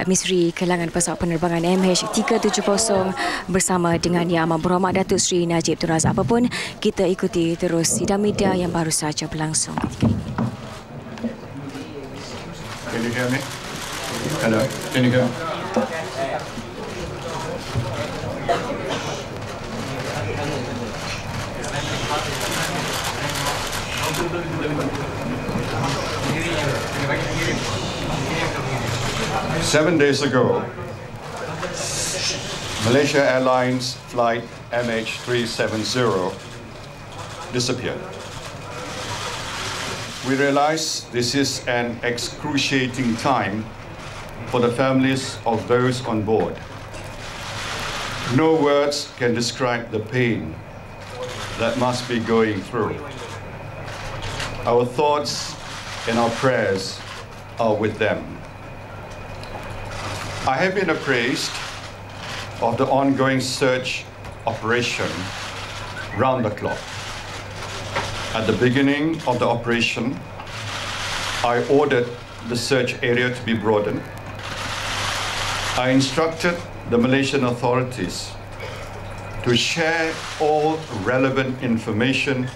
Misteri Kehilangan Pesawat Penerbangan MH370 bersama dengan Yang Amat Berhormat Datuk Seri Najib Razak. Apapun, kita ikuti terus sidang media yang baru saja berlangsung ketika ini. Can you hear me? Hello, can you hear me? Seven days ago, Malaysia Airlines flight MH370 disappeared. We realize this is an excruciating time for the families of those on board. No words can describe the pain that must be going through. Our thoughts and our prayers are with them. I have been appraised of the ongoing search operation round the clock. At the beginning of the operation, I ordered the search area to be broadened. I instructed the Malaysian authorities to share all relevant information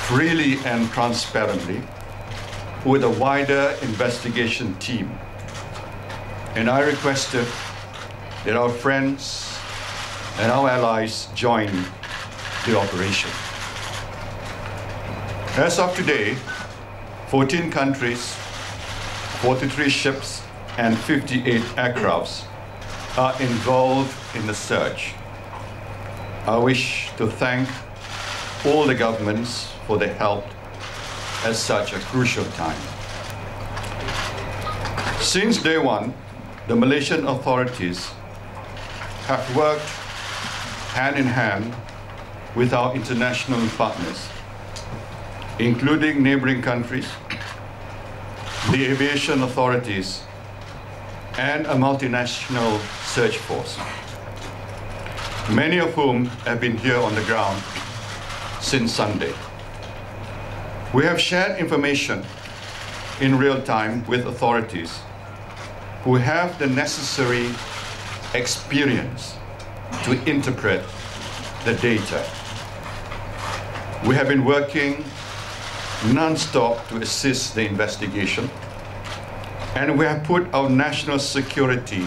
freely and transparently with a wider investigation team. And I requested that our friends and our allies join the operation. As of today, 14 countries, 43 ships, and 58 aircrafts are involved in the search. I wish to thank all the governments for their help at such a crucial time. Since day one, the Malaysian authorities have worked hand in hand with our international partners, including neighboring countries, the aviation authorities, and a multinational search force, many of whom have been here on the ground since Sunday. We have shared information in real time with authorities who have the necessary experience to interpret the data. We have been working non-stop to assist the investigation, and we have put our national security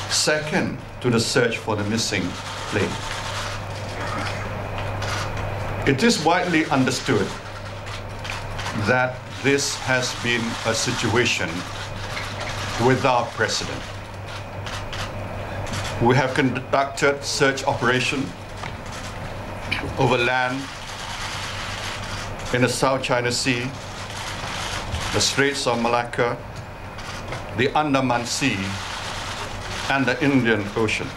second to the search for the missing plane. It is widely understood that this has been a situation without precedent. We have conducted search operation over land in the South China Sea, the Straits of Malacca, the Andaman Sea, and the Indian Ocean.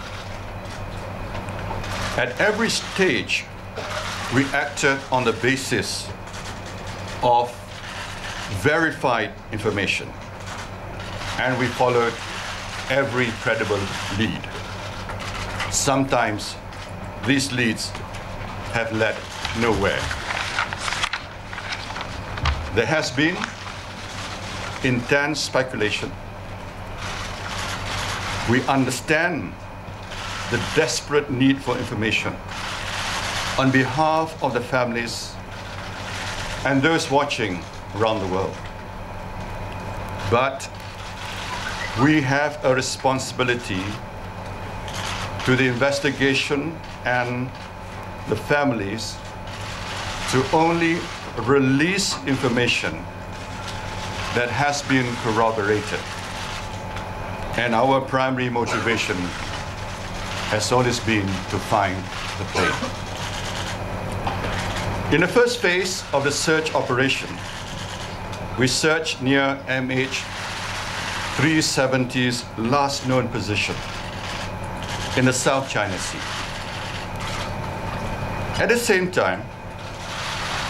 At every stage, we acted on the basis of verified information, and we followed every credible lead. Sometimes these leads have led nowhere. There has been intense speculation. We understand the desperate need for information on behalf of the families and those watching around the world. But we have a responsibility to the investigation and the families to only release information that has been corroborated. And our primary motivation has always been to find the plane. In the first phase of the search operation, we searched near MH370's last known position in the South China Sea. At the same time,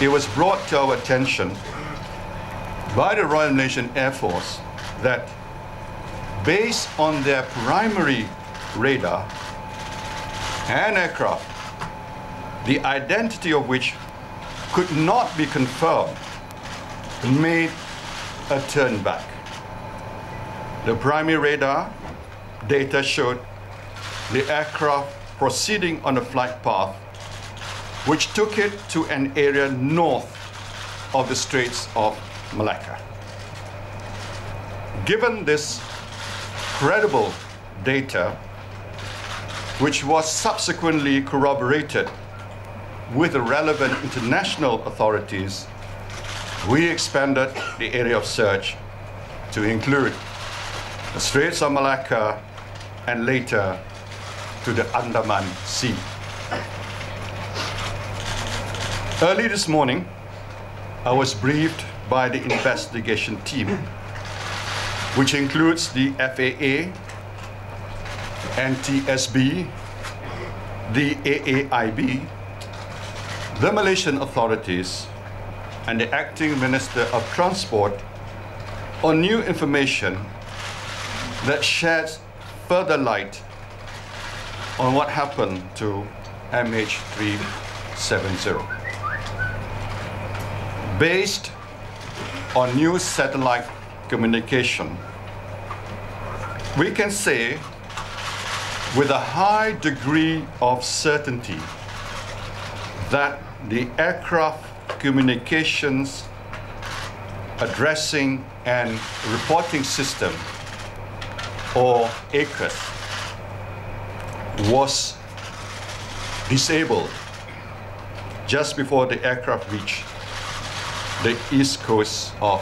it was brought to our attention by the Royal Malaysian Air Force that, based on their primary radar and aircraft, the identity of which could not be confirmed, made a turn back. The primary radar data showed the aircraft proceeding on a flight path which took it to an area north of the Straits of Malacca. Given this credible data, which was subsequently corroborated with the relevant international authorities, we expanded the area of search to include the Straits of Malacca and later to the Andaman Sea. Early this morning, I was briefed by the investigation team, which includes the FAA, NTSB, the AAIB, the Malaysian authorities, and the Acting Minister of Transport on new information that sheds further light on what happened to MH370. Based on new satellite communication, we can say with a high degree of certainty that the aircraft communications addressing and reporting system, or ACAS, was disabled just before the aircraft reached the east coast of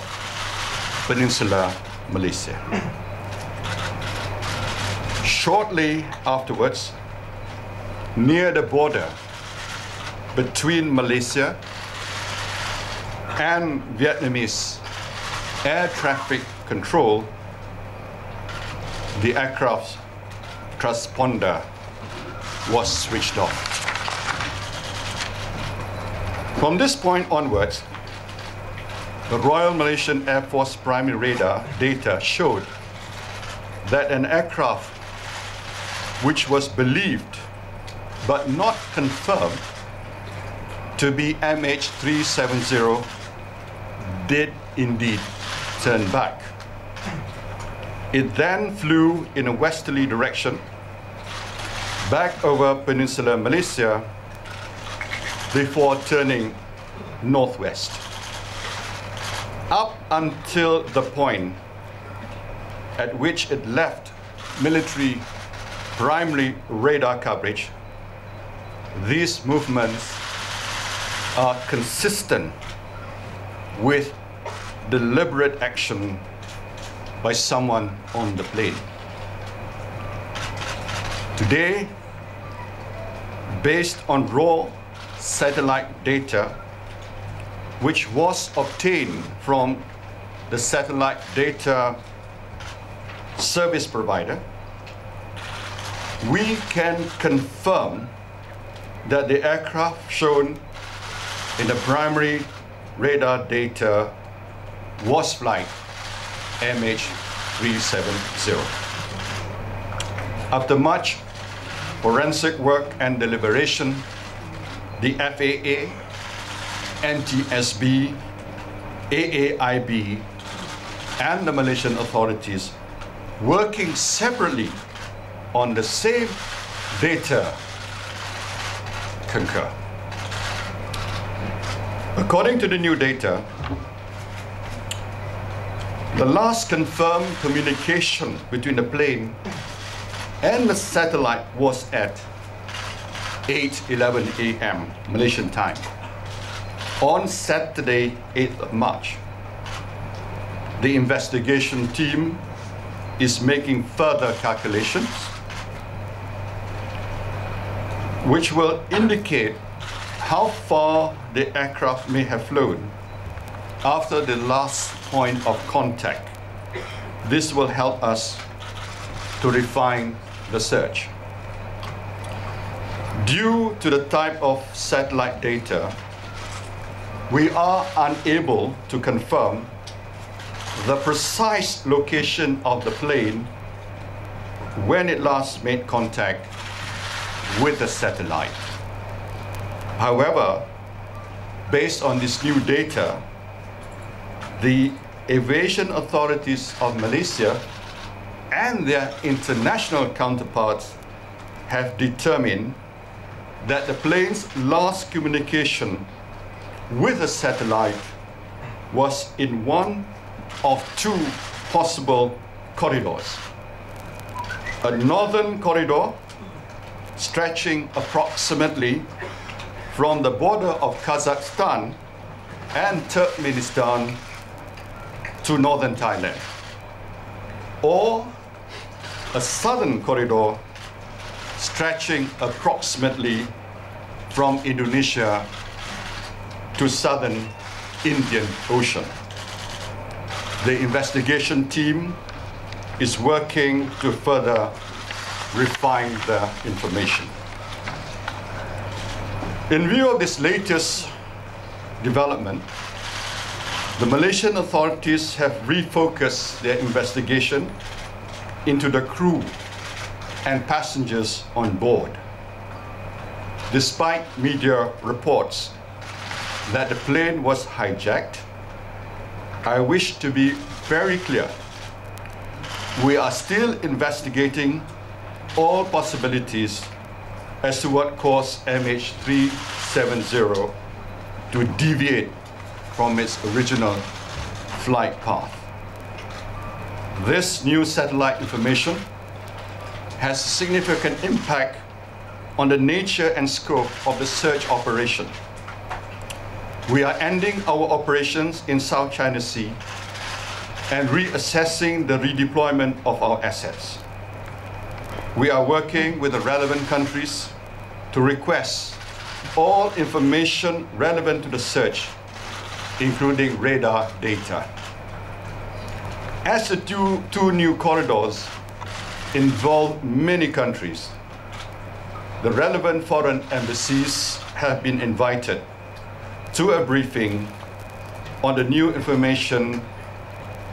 Peninsular Malaysia. Shortly afterwards, near the border between Malaysia and Vietnamese air traffic control, the aircraft's transponder was switched off. From this point onwards, the Royal Malaysian Air Force primary radar data showed that an aircraft which was believed but not confirmed to be MH370 did indeed turn back. It then flew in a westerly direction back over Peninsular Malaysia before turning northwest. Up until the point at which it left military primary radar coverage, these movements are consistent with deliberate action by someone on the plane. Today, based on raw satellite data, which was obtained from the satellite data service provider, we can confirm that the aircraft shown in the primary radar data was flight MH370. After much forensic work and deliberation, the FAA, NTSB, AAIB, and the Malaysian authorities, working separately on the same data, concur. According to the new data, the last confirmed communication between the plane and the satellite was at 8:11 a.m. Malaysian time on Saturday, 8th of March. The investigation team is making further calculations which will indicate how far the aircraft may have flown after the last point of contact. This will help us to refine the search. Due to the type of satellite data, we are unable to confirm the precise location of the plane when it last made contact with the satellite. However, based on this new data, the aviation authorities of Malaysia and their international counterparts have determined that the plane's last communication with a satellite was in one of two possible corridors. A northern corridor stretching approximately from the border of Kazakhstan and Turkmenistan to northern Thailand, or a southern corridor stretching approximately from Indonesia to southern Indian Ocean. The investigation team is working to further refine the information. In view of this latest development, the Malaysian authorities have refocused their investigation into the crew and passengers on board. Despite media reports that the plane was hijacked, I wish to be very clear. We are still investigating all possibilities as to what caused MH370 to deviate from its original flight path. This new satellite information has significant impact on the nature and scope of the search operation. We are ending our operations in South China Sea and reassessing the redeployment of our assets. We are working with the relevant countries to request all information relevant to the search, including radar data. As the two new corridors involve many countries, the relevant foreign embassies have been invited to a briefing on the new information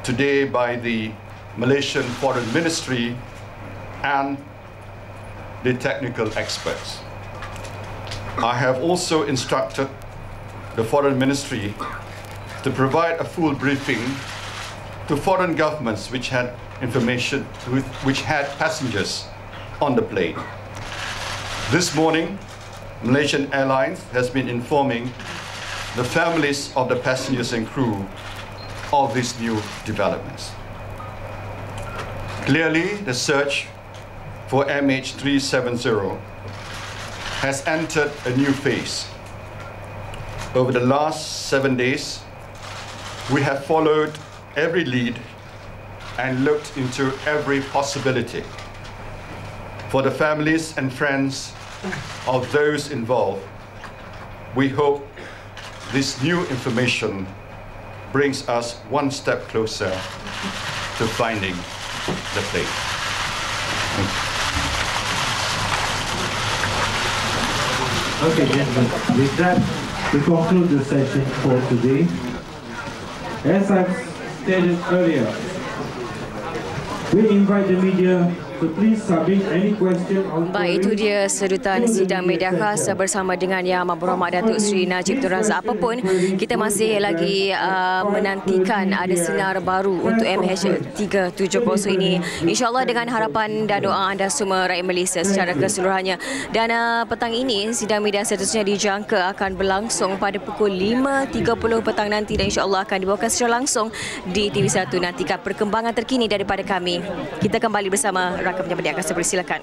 today by the Malaysian Foreign Ministry and the technical experts. I have also instructed the Foreign Ministry to provide a full briefing to foreign governments which had information, which had passengers on the plane. This morning, Malaysian Airlines has been informing the families of the passengers and crew of these new developments. Clearly, the search for MH370 has entered a new phase. Over the last 7 days, we have followed every lead and looked into every possibility. For the families and friends of those involved, we hope this new information brings us one step closer to finding the plane. Okay, gentlemen, with that, we conclude the session for today. As I've stated earlier, we invite the media to please submit any question on. Baik, itu dia sedutan sidang media khas bersama dengan Yang Amat Berhormat Datuk Seri Najib Razak. Apapun, kita masih lagi menantikan ada sinar baru untuk MH370 ini. InsyaAllah dengan harapan dan doa anda semua rakyat Malaysia secara keseluruhannya. Dan petang ini, sidang media seterusnya dijangka akan berlangsung pada pukul 5.30 petang nanti dan insyaAllah akan dibawakan secara langsung di TV1. Nantikan perkembangan terkini daripada kami. Kita kembali bersama rakan penyambat yang akan saya persilakan.